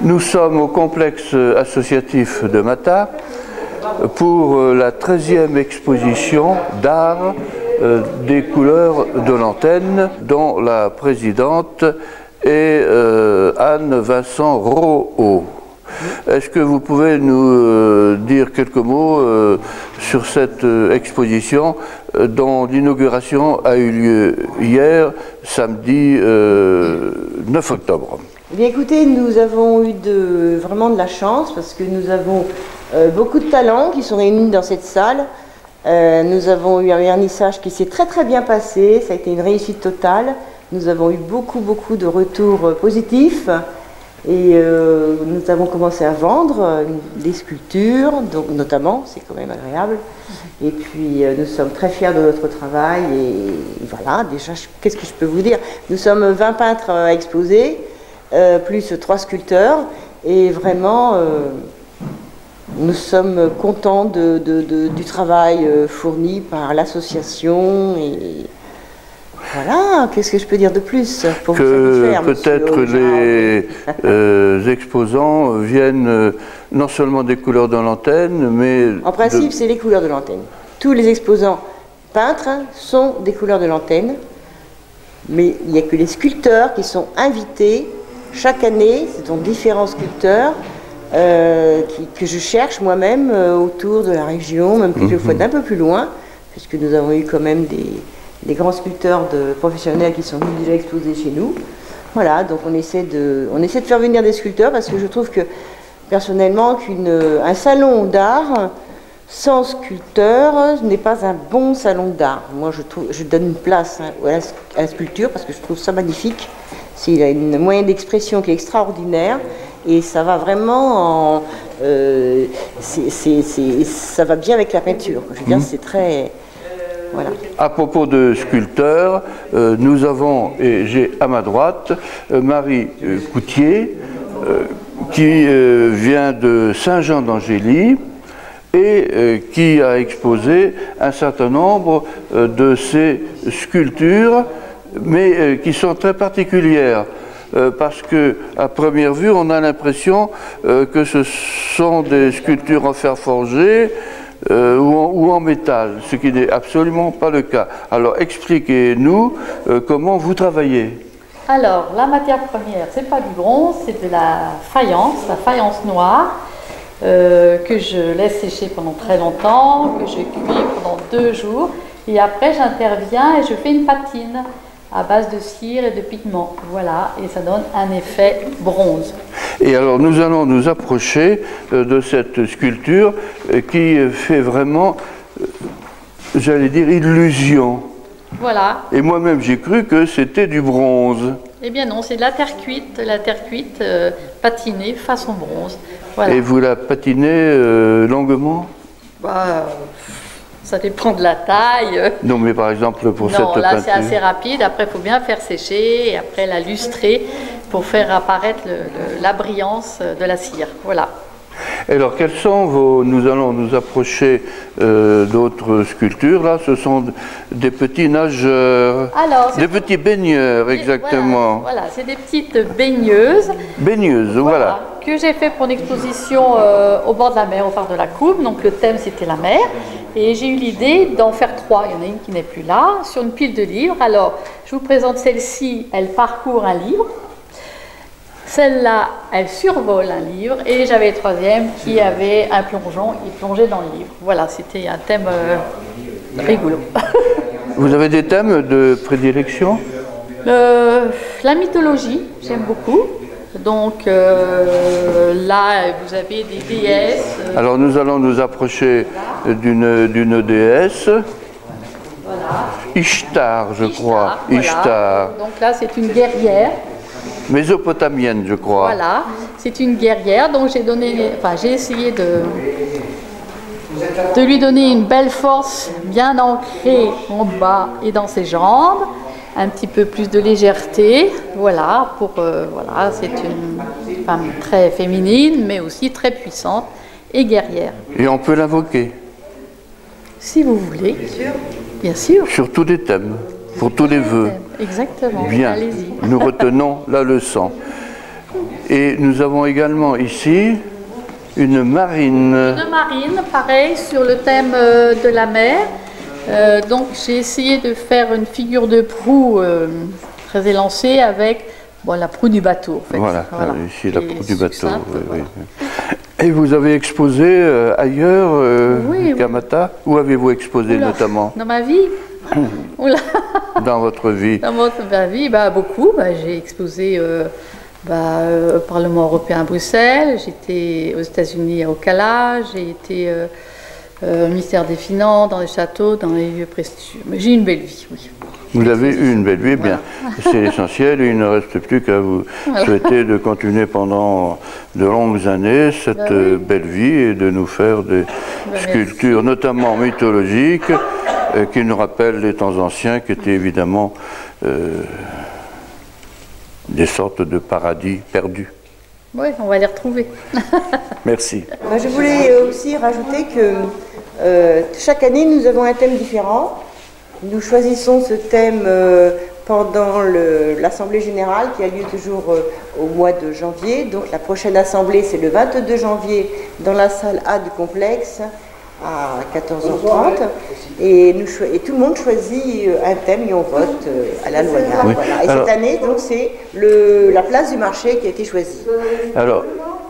Nous sommes au complexe associatif de Mata pour la 13e exposition d'art des couleurs de l'antenne, dont la présidente est Anne-Vincent Rohaut. Est-ce que vous pouvez nous dire quelques mots sur cette exposition dont l'inauguration a eu lieu hier, samedi 9 octobre? Eh bien, écoutez, nous avons eu vraiment de la chance parce que nous avons beaucoup de talents qui sont réunis dans cette salle. Nous avons eu un vernissage qui s'est très bien passé, ça a été une réussite totale. Nous avons eu beaucoup de retours positifs et nous avons commencé à vendre des sculptures, donc, notamment, c'est quand même agréable. Et puis nous sommes très fiers de notre travail et voilà, déjà, qu'est-ce que je peux vous dire? Nous sommes 20 peintres à exposer. Plus 3 sculpteurs, et vraiment nous sommes contents du travail fourni par l'association. Et voilà, qu'est-ce que je peux dire de plus pour vous satisfaire, peut-être les exposants viennent non seulement des couleurs de l'antenne, mais... En principe, c'est les couleurs de l'antenne. Tous les exposants peintres sont des couleurs de l'antenne, mais il n'y a que les sculpteurs qui sont invités. Chaque année, ce sont différents sculpteurs que je cherche moi-même autour de la région, même quelquefois d'un peu plus loin, puisque nous avons eu quand même des grands sculpteurs professionnels qui sont venus déjà exposer chez nous. Voilà, donc on essaie de faire venir des sculpteurs parce que je trouve que, personnellement, qu'un salon d'art sans sculpteur n'est pas un bon salon d'art. Moi, je donne une place à la sculpture parce que je trouve ça magnifique. Il a une moyen d'expression qui est extraordinaire et ça va vraiment ça va bien avec la peinture. Je veux dire, c'est très... Voilà. À propos de sculpteurs, nous avons, et j'ai à ma droite, Marie Coutier, qui vient de Saint-Jean-d'Angély et qui a exposé un certain nombre de ses sculptures, mais qui sont très particulières, parce que à première vue, on a l'impression que ce sont des sculptures en fer forgé ou en métal, ce qui n'est absolument pas le cas. Alors, expliquez-nous comment vous travaillez. Alors, la matière première, c'est pas du bronze, c'est de la faïence noire, que je laisse sécher pendant très longtemps, que je cuis pendant 2 jours, et après j'interviens et je fais une patine à base de cire et de pigments. Voilà, et ça donne un effet bronze. Et alors nous allons nous approcher de cette sculpture qui fait vraiment, j'allais dire, illusion. Voilà. Et moi-même j'ai cru que c'était du bronze. Eh bien non, c'est de la terre cuite patinée façon bronze. Voilà. Et vous la patinez longuement? Ça dépend de la taille. Non, mais par exemple pour cette peinture. Non, là c'est assez rapide. Après, il faut bien faire sécher et après la lustrer pour faire apparaître la brillance de la cire. Voilà. Alors, quels sont vos... Nous allons nous approcher d'autres sculptures. Là, ce sont des petits nageurs, des petits baigneurs, exactement. Voilà, c'est des petites baigneuses. Baigneuses, voilà. Que j'ai fait pour une exposition au bord de la mer, au phare de la Coupe. Donc le thème c'était la mer. Et j'ai eu l'idée d'en faire 3. Il y en a une qui n'est plus là, sur une pile de livres. Alors, je vous présente celle-ci, elle parcourt un livre. Celle-là, elle survole un livre. Et j'avais le 3e qui avait un plongeon, il plongeait dans le livre. Voilà, c'était un thème rigolo. Vous avez des thèmes de prédilection? La mythologie, j'aime beaucoup. Donc là, vous avez des déesses. Alors nous allons nous approcher d'une déesse. Voilà. Ishtar, je crois. Voilà. Ishtar. Donc là, c'est une guerrière. Mésopotamienne, je crois. Voilà, c'est une guerrière. Donc j'ai essayé de lui donner une belle force bien ancrée en bas et dans ses jambes. Un petit peu plus de légèreté, voilà, voilà, c'est une femme très féminine, mais aussi très puissante et guerrière. Et on peut l'invoquer? Si vous voulez. Bien sûr. Sur tous les thèmes, pour tous les vœux. Exactement. Bien, allez-y. nous retenons la leçon. Et nous avons également ici une marine. Une marine, pareil, sur le thème de la mer. Donc j'ai essayé de faire une figure de proue très élancée avec la proue du bateau. En fait. Voilà, ici la proue du bateau. Oui. Et vous avez exposé ailleurs qu'à Mata? Où avez-vous exposé notamment? Dans ma vie. Dans votre vie? Dans ma vie, beaucoup. J'ai exposé au Parlement européen à Bruxelles, j'étais aux États-Unis à Ocala, j'ai été au ministère des Finances, dans les châteaux, dans les lieux prestigieux. Mais j'ai une belle vie, oui. Vous avez eu une belle vie, bien. C'est l'essentiel, il ne reste plus qu'à vous souhaiter de continuer pendant de longues années cette belle vie et de nous faire des sculptures, notamment mythologiques, qui nous rappellent les temps anciens, qui étaient évidemment des sortes de paradis perdus. Oui, on va les retrouver. Merci. Je voulais aussi rajouter que chaque année, nous avons un thème différent. Nous choisissons ce thème pendant l'Assemblée générale qui a lieu toujours au mois de janvier. Donc la prochaine assemblée, c'est le 22 janvier dans la salle A du complexe à 14h30. Et tout le monde choisit un thème et on vote à la loyale. Oui. Voilà. Et cette année, donc, c'est la place du marché qui a été choisie. Alors,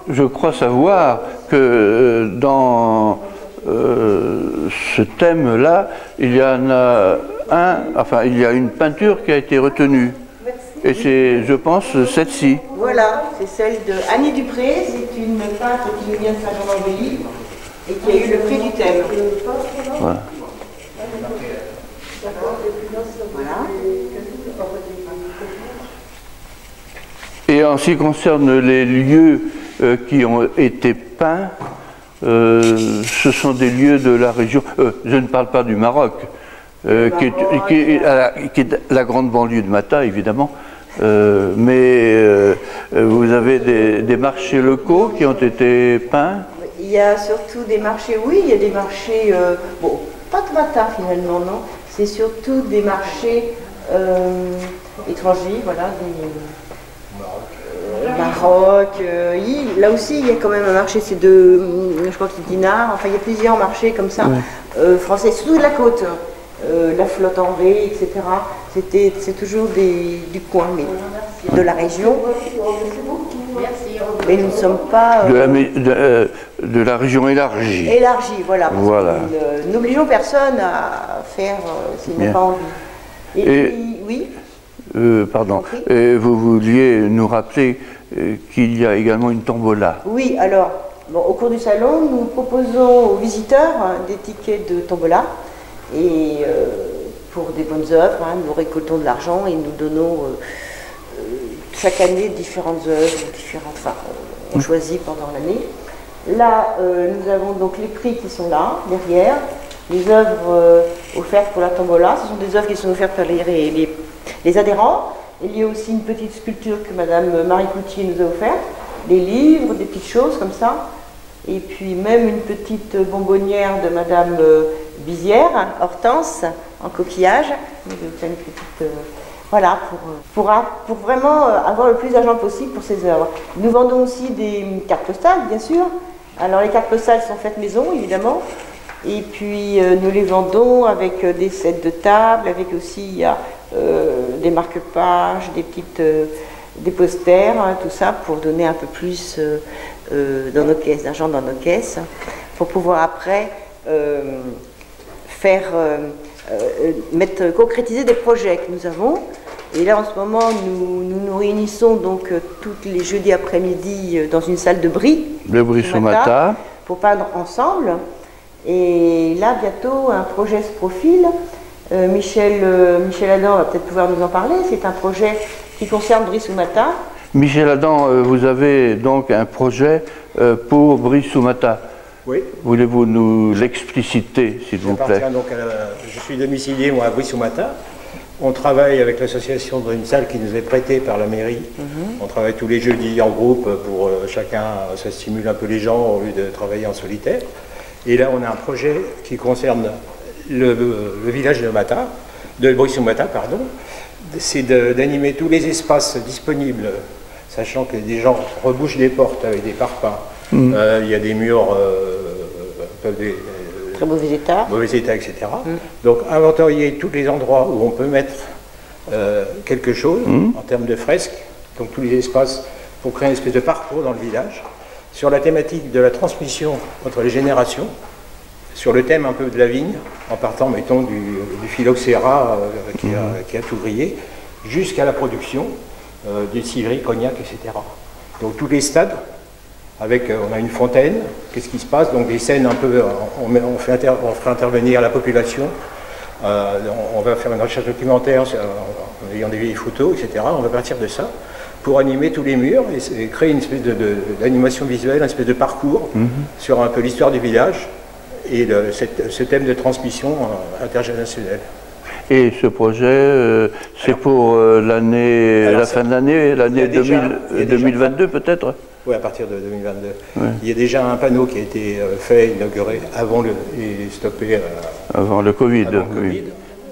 je crois savoir que dans ce thème-là, il y en a il y a une peinture qui a été retenue. Et c'est, je pense, celle-ci. Voilà, c'est celle de Annie Dupré, c'est une peintre qui nous vient de Saint-Jean-d'Angély et qui a eu le prix du thème. Voilà. Et en ce qui concerne les lieux qui ont été peints, ce sont des lieux de la région, je ne parle pas du Maroc, qui est la grande banlieue de Mata, évidemment, mais vous avez des marchés locaux qui ont été peints? Il y a surtout des marchés, oui, il y a des marchés, pas de Mata finalement, non, c'est surtout des marchés étrangers, voilà, Maroc, là aussi il y a quand même un marché, c'est je crois que c'est Dinard, enfin il y a plusieurs marchés comme ça, français, surtout de la côte, la flotte en V, etc. C'est toujours du coin, mais de la région. Mais nous ne sommes pas... de la région élargie. Élargie, voilà. Nous n'obligeons personne à faire s'il n'a pas envie. Et puis, oui. Pardon. Et vous vouliez nous rappeler qu'il y a également une tombola. Oui, alors, au cours du salon, nous proposons aux visiteurs des tickets de tombola. Et pour des bonnes œuvres, nous récoltons de l'argent et nous donnons chaque année différentes œuvres, on choisit pendant l'année. Là, nous avons donc les prix qui sont là, derrière, les œuvres offertes pour la tombola. Ce sont des œuvres qui sont offertes par les adhérents. Il y a aussi une petite sculpture que Madame Marie Coutier nous a offerte, des livres, des petites choses comme ça. Et puis même une petite bonbonnière de Madame Bizière, Hortense, en coquillage. Voilà, pour vraiment avoir le plus d'argent possible pour ces œuvres. Nous vendons aussi des cartes postales, bien sûr. Alors les cartes postales sont faites maison, évidemment. Et puis nous les vendons avec des sets de table, avec aussi des marque-pages, des posters, tout ça pour donner un peu plus dans nos caisses, d'argent dans nos caisses, pour pouvoir après concrétiser des projets que nous avons. Et là en ce moment nous réunissons donc tous les jeudis après-midi dans une salle de Brie. Le Brie-sous-Mata. Pour peindre ensemble. Et là bientôt un projet se profile. Michel Adam va peut-être pouvoir nous en parler. C'est un projet qui concerne Brie-sous-Mata. Michel Adam, vous avez donc un projet pour Brie-sous-Mata. Oui. Voulez-vous nous l'expliciter, s'il vous plaît? Je suis domicilié, moi, à Brie-sous-Mata. On travaille avec l'association dans une salle qui nous est prêtée par la mairie. On travaille tous les jeudis en groupe pour chacun, ça stimule un peu les gens au lieu de travailler en solitaire. Et là, on a un projet qui concerne le village de Brie-sous-Mata, pardon. C'est d'animer tous les espaces disponibles. sachant que des gens rebouchent des portes avec des parpaings. Il y a des murs très mauvais état, etc. Donc inventorier tous les endroits où on peut mettre quelque chose en termes de fresques, donc tous les espaces pour créer une espèce de parcours dans le village, sur la thématique de la transmission entre les générations, sur le thème un peu de la vigne, en partant, mettons, du phylloxéra qui a tout grillé, jusqu'à la production du cidre, cognac, etc. Donc tous les stades, on a une fontaine, qu'est-ce qui se passe, donc des scènes un peu, on fait intervenir la population, on va faire une recherche documentaire en ayant des vieilles photos, etc. On va partir de ça pour animer tous les murs et créer une espèce d'animation visuelle, une espèce de parcours sur un peu l'histoire du village et ce thème de transmission intergénérationnelle. Et ce projet, c'est pour la fin de l'année, l'année 2022 peut-être? Oui, à partir de 2022. Ouais. Il y a déjà un panneau qui a été fait, inauguré avant et stoppé avant le Covid.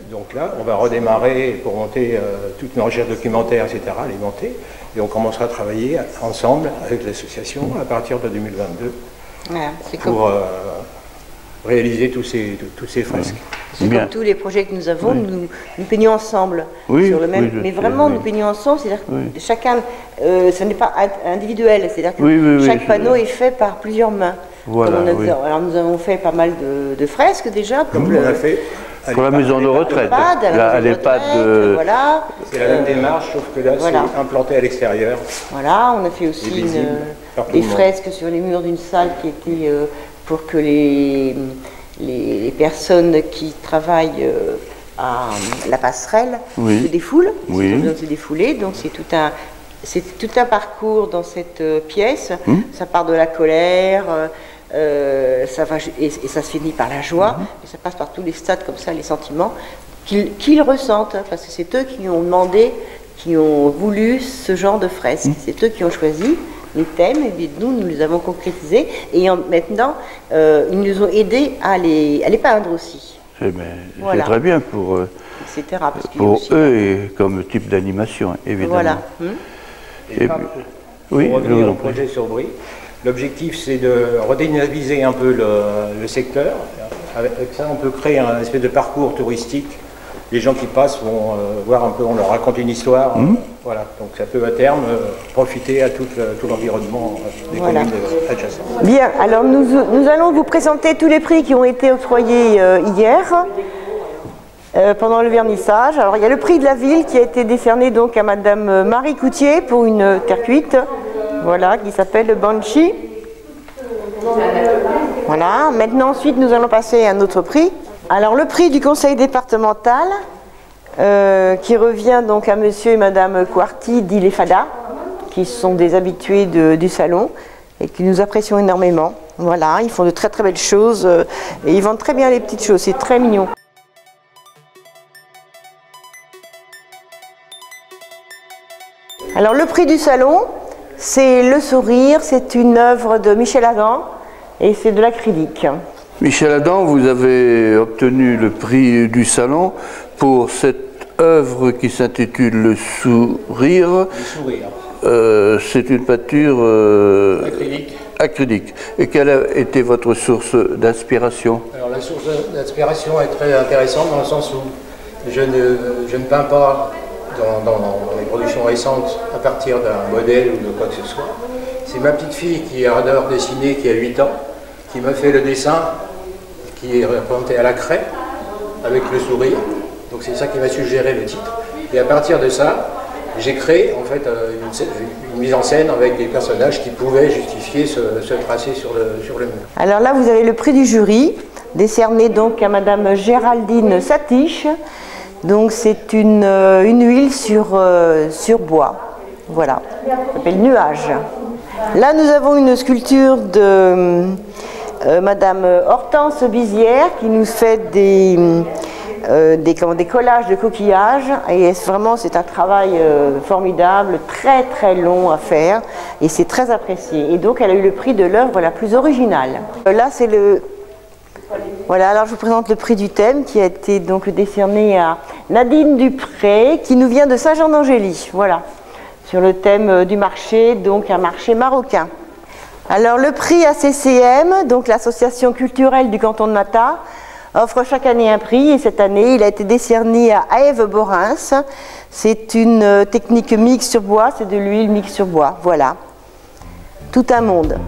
Donc là, on va redémarrer pour monter toute une recherche documentaire, etc., les monter. Et on commencera à travailler ensemble avec l'association à partir de 2022 pour réaliser tous ces fresques. C'est comme tous les projets que nous avons, nous peignons ensemble sur le même, mais vraiment nous peignons ensemble, c'est-à-dire que chacun, ce n'est pas individuel, c'est-à-dire que chaque panneau est fait par plusieurs mains. Voilà, alors nous avons fait pas mal de fresques déjà. Comme on a fait pour la maison de retraite, à l'EHPAD. Voilà. C'est la même démarche, sauf que là c'est implanté à l'extérieur. Voilà, on a fait aussi des fresques sur les murs d'une salle qui était pour que les personnes qui travaillent à la passerelle se défoulent, se défouler. Donc c'est tout un parcours dans cette pièce. Ça part de la colère, ça va, et ça se finit par la joie, et ça passe par tous les stades comme ça, les sentiments qu'ils ressentent, hein, parce que c'est eux qui ont demandé, qui ont voulu ce genre de fresques. C'est eux qui ont choisi les thèmes, et puis nous les avons concrétisés, et maintenant ils nous ont aidés à les peindre aussi. C'est très bien pour eux et comme type d'animation, évidemment. Voilà. Pour revenir au projet sur Brie, l'objectif c'est de redynamiser un peu le secteur. Avec ça, on peut créer un espèce de parcours touristique. Les gens qui passent vont voir un peu, on leur raconte une histoire. Voilà, donc ça peut à terme profiter à tout l'environnement des communes adjacentes. Bien, alors nous allons vous présenter tous les prix qui ont été octroyés hier pendant le vernissage. Alors il y a le prix de la ville qui a été décerné donc à Madame Marie Coutier pour une terre cuite, voilà, qui s'appelle le Banshee. Voilà, maintenant ensuite nous allons passer à un autre prix. Alors le prix du conseil départemental qui revient donc à monsieur et madame Quarti d'Ilefada, qui sont des habitués du salon et qui nous apprécions énormément. Voilà, ils font de très très belles choses et ils vendent très bien les petites choses, c'est très mignon. Alors le prix du salon, c'est Le Sourire, c'est une œuvre de Michel Adam et c'est de l'acrylique. Michel Adam, vous avez obtenu le prix du salon pour cette œuvre qui s'intitule Le Sourire. C'est une peinture acrylique. Et quelle a été votre source d'inspiration? Alors la source d'inspiration est très intéressante dans le sens où je ne peins pas dans les productions récentes à partir d'un modèle ou de quoi que ce soit. C'est ma petite fille qui adore dessiner, qui a 8 ans, qui m'a fait le dessin qui est représenté à la craie avec le sourire. Donc c'est ça qui m'a suggéré le titre. Et à partir de ça, j'ai créé en fait une mise en scène avec des personnages qui pouvaient justifier ce tracé sur le mur. Alors là, vous avez le prix du jury, décerné donc à Madame Géraldine Satiche. Donc c'est une huile sur bois. Voilà, ça s'appelle Nuage. Là, nous avons une sculpture de Madame Hortense Bizière qui nous fait des collages de coquillages, et vraiment c'est un travail formidable, très très long à faire, et c'est très apprécié. Et donc elle a eu le prix de l'œuvre la plus originale. Là c'est le... Voilà, alors je vous présente le prix du thème qui a été donc décerné à Nadine Dupré, qui nous vient de Saint-Jean-d'Angély. Voilà. sur le thème du marché, donc un marché marocain. Alors le prix ACCM, donc l'association culturelle du canton de Mata, offre chaque année un prix et cette année il a été décerné à Ève Borins. C'est une technique mixte sur bois, c'est de l'huile mixte sur bois, voilà. Tout un monde.